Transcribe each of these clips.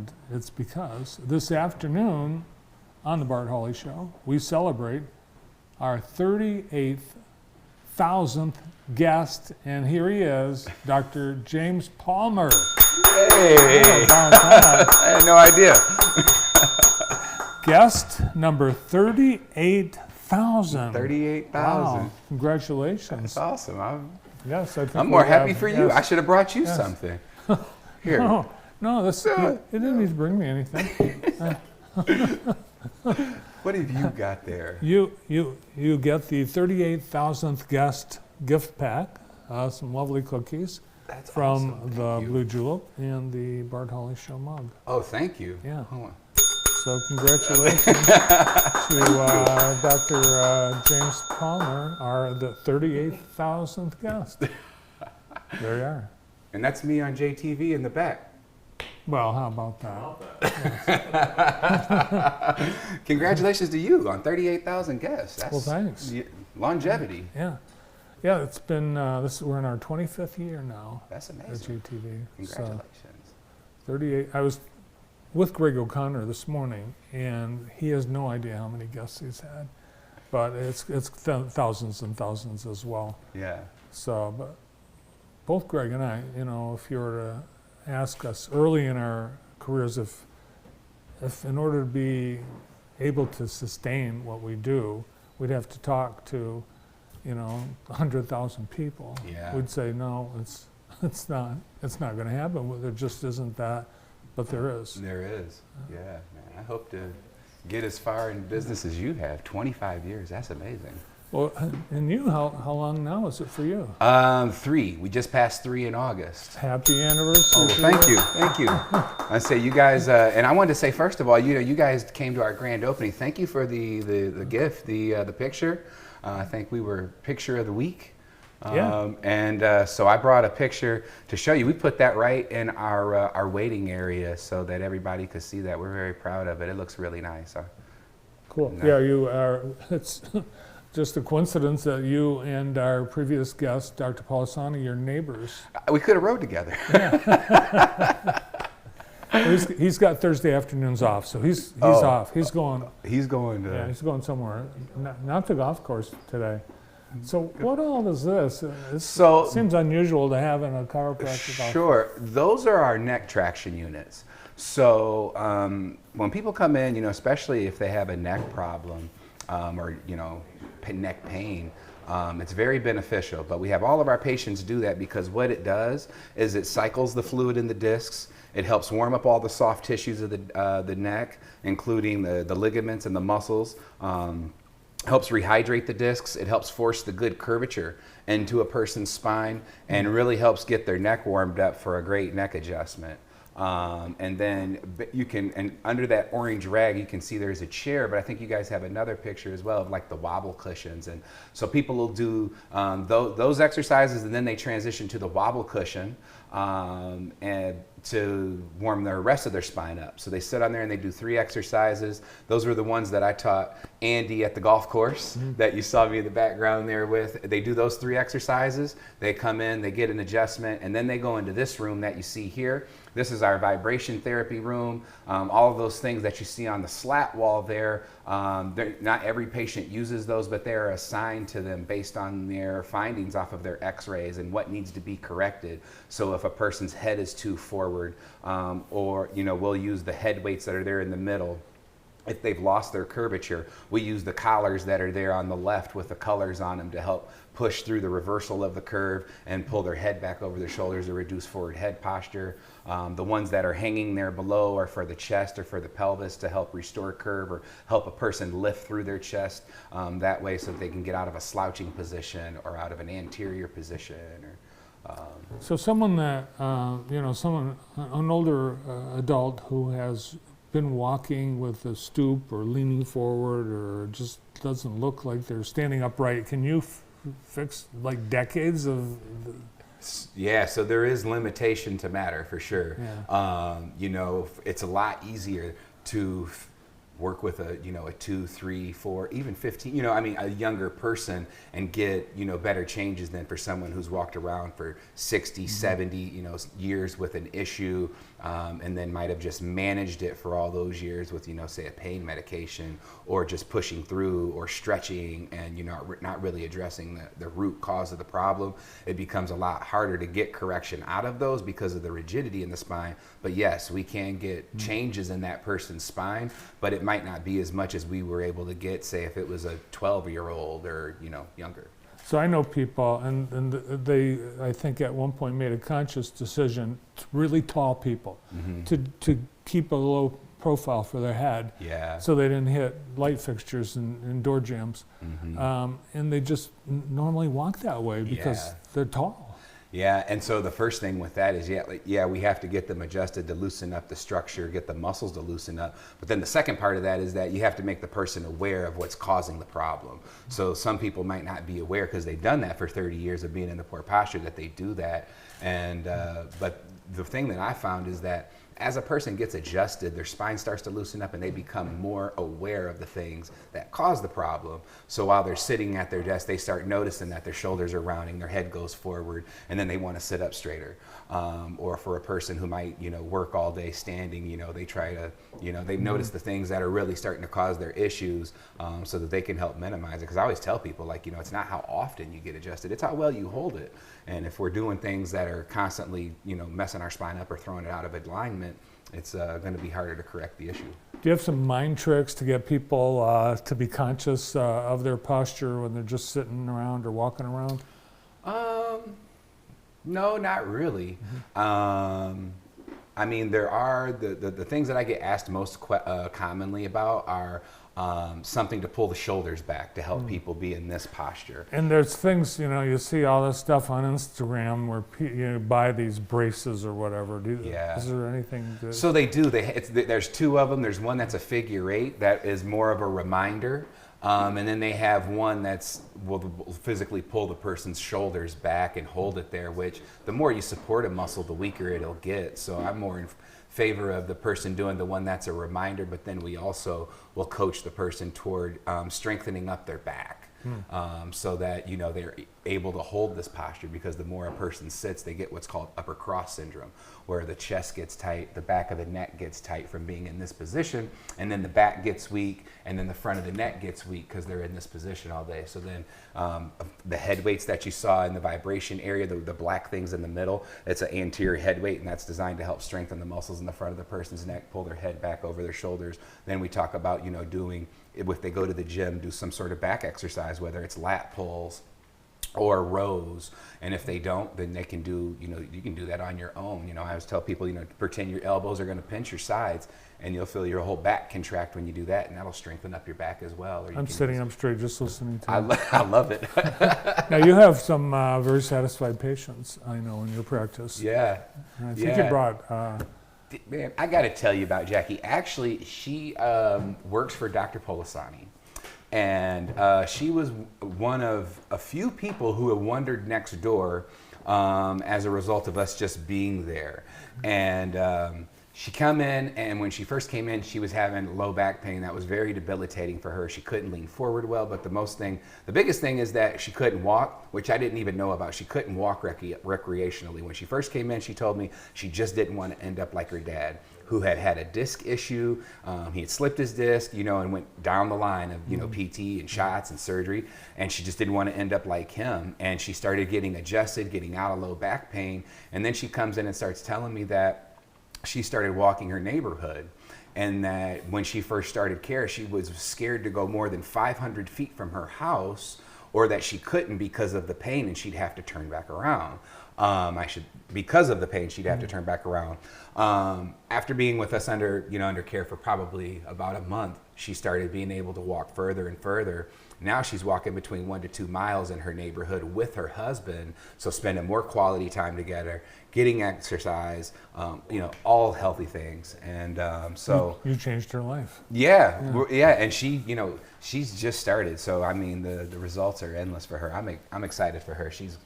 And it's because this afternoon on the Bart Hawley Show, we celebrate our 38,000th guest, and here he is, Dr. James Palmer. Hey! I had no idea. Guest number 38,000. 38,000. Wow, congratulations. That's awesome. Yes, I think I'm more happy for you. I should have brought you Yes. something. Here. No, you didn't need to bring me anything. What have you got there? You get the 38,000th guest gift pack, some lovely cookies. That's from awesome. the Blue Julep and the Bart Hawley Show mug. Oh, thank you. Yeah. Hold on. So congratulations to Dr. James Palmer, the 38,000th guest. There you are. And that's me on JTV in the back. Well, how about that? Congratulations to you on 38,000 guests. That's Well, thanks. Longevity. Yeah. Yeah, it's been, we're in our 25th year now That's at amazing. JTV. Congratulations. 38. I was with Greg O'Connor this morning, and he has no idea how many guests he's had, but it's thousands and thousands as well. Yeah. So, but both Greg and I, if you were to ask us early in our careers, if in order to be able to sustain what we do, we'd have to talk to 100,000 people. Yeah. We'd say no, it's not going to happen. There just isn't that, but there is. There is. Yeah, man. I hope to get as far in business as you have. 25 years. That's amazing. Well, and you, how long now is it for you? 3. We just passed 3 in August. Happy anniversary. Oh, thank you. I say you guys, and I wanted to say first of all, you guys came to our grand opening. Thank you for the gift, the picture. I think we were picture of the week. Yeah. And so I brought a picture to show you. We put that right in our waiting area so that everybody could see that. We're very proud of it. It looks really nice. Cool. No. Yeah, you are. It's just a coincidence that you and our previous guest, Dr. Polisani, your neighbors. We could have rode together. He's got Thursday afternoons off, so he's off. He's going. He's going to. Yeah, he's going somewhere. Not the golf course today. So what all is this? It seems unusual to have in a chiropractic. Sure. Those are our neck traction units. So when people come in, especially if they have a neck problem or neck pain, it's very beneficial. But we have all of our patients do that because what it does is it cycles the fluid in the discs. It helps warm up all the soft tissues of the neck, including the ligaments and the muscles. Helps rehydrate the discs. It helps force the good curvature into a person's spine and really helps get their neck warmed up for a great neck adjustment. And then you can, and under that orange rag, you can see there's a chair, but I think you guys have another picture as well of like the wobble cushions. And so people will do those exercises and then they transition to the wobble cushion and to warm the rest of their spine up. So they sit on there and they do 3 exercises. Those were the ones that I taught Andy at the golf course that you saw me in the background there with. They do those 3 exercises. They come in, they get an adjustment, and then they go into this room that you see here. This is our vibration therapy room. All of those things that you see on the slat wall there, not every patient uses those, but they're assigned to them based on their findings off of their x-rays and what needs to be corrected. So if a person's head is too forward, or we'll use the head weights that are there in the middle. If they've lost their curvature, we use the collars that are there on the left with the colors on them to help push through the reversal of the curve and pull their head back over their shoulders to reduce forward head posture. The ones that are hanging there below are for the chest or for the pelvis to help restore curve or help a person lift through their chest that way so that they can get out of a slouching position or out of an anterior position. So someone that, an older adult who has been walking with a stoop or leaning forward or just doesn't look like they're standing upright, can you fix like decades of? Yeah, so there is limitation to matter for sure. Yeah. It's a lot easier to work with a 2, 3, 4, even 15, a younger person and get better changes than for someone who's walked around for 60, 70 years with an issue, and then might have just managed it for all those years with say a pain medication, or just pushing through or stretching and not really addressing the root cause of the problem. It becomes a lot harder to get correction out of those because of the rigidity in the spine. But yes, we can get changes in that person's spine, but it might not be as much as we were able to get, say, if it was a 12-year-old or younger. So I know people, and they, I think at one point made a conscious decision, really tall people, to keep a low profile for their head, so they didn't hit light fixtures and door jambs. And they just normally walk that way because they're tall. Yeah, and so the first thing with that is, we have to get them adjusted to loosen up the structure, get the muscles to loosen up. But then the second part of that is that you have to make the person aware of what's causing the problem. So some people might not be aware because they've done that for 30 years of being in the poor posture that they do that. And but the thing that I found is that as a person gets adjusted, their spine starts to loosen up and they become more aware of the things that cause the problem. So while they're sitting at their desk, they start noticing that their shoulders are rounding, their head goes forward, and then they want to sit up straighter. Or for a person who might, work all day standing, they try to, they notice the things that are really starting to cause their issues, so that they can help minimize it. Because I always tell people, it's not how often you get adjusted, it's how well you hold it. And if we're doing things that are constantly, messing our spine up or throwing it out of alignment, it's going to be harder to correct the issue. Do you have some mind tricks to get people to be conscious of their posture when they're just sitting around or walking around? No, not really. There are the things that I get asked most commonly about are something to pull the shoulders back to help people be in this posture. And there's things, you see all this stuff on Instagram where you buy these braces or whatever. Is there anything? So they do. There's two of them. There's one that's a figure 8 that is more of a reminder. And then they have one will physically pull the person's shoulders back and hold it there, which the more you support a muscle, the weaker it'll get. So I'm more in favor of the person doing the one that's a reminder, but then we also will coach the person toward strengthening up their back. So that they're able to hold this posture, because the more a person sits, they get what's called upper cross syndrome, where the chest gets tight, the back of the neck gets tight from being in this position, and then the back gets weak, and then the front of the neck gets weak because they're in this position all day. So then the head weights that you saw in the vibration area, the black things in the middle, it's an anterior head weight, and that's designed to help strengthen the muscles in the front of the person's neck, pull their head back over their shoulders. Then we talk about doing, if they go to the gym, do some sort of back exercise, whether it's lat pulls or rows. And if they don't, then they can do, you can do that on your own. I always tell people, pretend your elbows are going to pinch your sides, and you'll feel your whole back contract when you do that, and that'll strengthen up your back as well. I'm sitting up straight just listening to you. I love it. Now, you have some very satisfied patients, I know, in your practice. Yeah. And I think you brought... Man, I got to tell you about Jackie. Actually, she works for Dr. Polisani. And she was one of a few people who had wandered next door as a result of us just being there. And she come in, and when she first came in, she was having low back pain that was very debilitating for her. She couldn't lean forward well, but the biggest thing is that she couldn't walk, which I didn't even know about. She couldn't walk recreationally. When she first came in, she told me she just didn't want to end up like her dad, who had a disc issue. He had slipped his disc, and went down the line of, PT and shots and surgery. And she just didn't want to end up like him. And she started getting adjusted, getting out of low back pain. And then she comes in and starts telling me that she started walking her neighborhood, and that when she first started care, she was scared to go more than 500 feet from her house, or that she couldn't because of the pain, and she'd have to turn back around. Because of the pain, she'd have to turn back around. After being with us under care for probably about a month, she started being able to walk further and further. Now she's walking between 1 to 2 miles in her neighborhood with her husband, so spending more quality time together, getting exercise, all healthy things. And so you changed her life. Yeah, and she's just started. So the results are endless for her. I'm excited for her. She's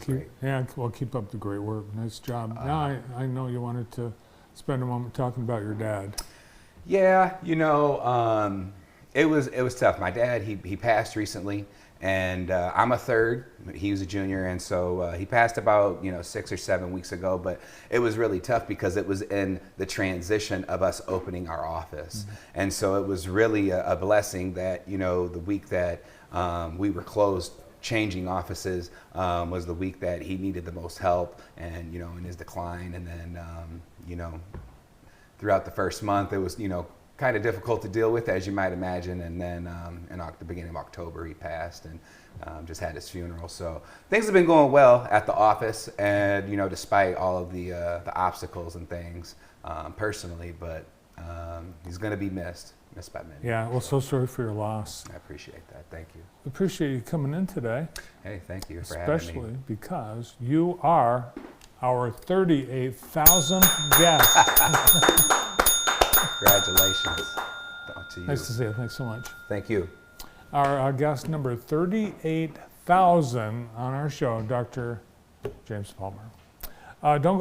great. Yeah, well, keep up the great work. Nice job. Now I know you wanted to spend a moment talking about your dad. Yeah, it was tough. My dad, he passed recently, and I'm a third. He was a junior, and so he passed about 6 or 7 weeks ago. But it was really tough because it was in the transition of us opening our office, and so it was really a blessing that the week that we were closed. Changing offices was the week that he needed the most help, and in his decline, and then throughout the first month, it was, kind of difficult to deal with, as you might imagine. And then in the beginning of October, he passed, and just had his funeral. So things have been going well at the office, and despite all of the obstacles and things personally, but he's going to be missed by many. Yeah, well, so sorry for your loss. I appreciate that. Thank you. We appreciate you coming in today. Hey, thank you for having me. Especially because you are our 38,000th guest. Congratulations to you. Nice to see you. Thanks so much. Thank you. Our guest number 38,000 on our show, Dr. James Palmer. Don't go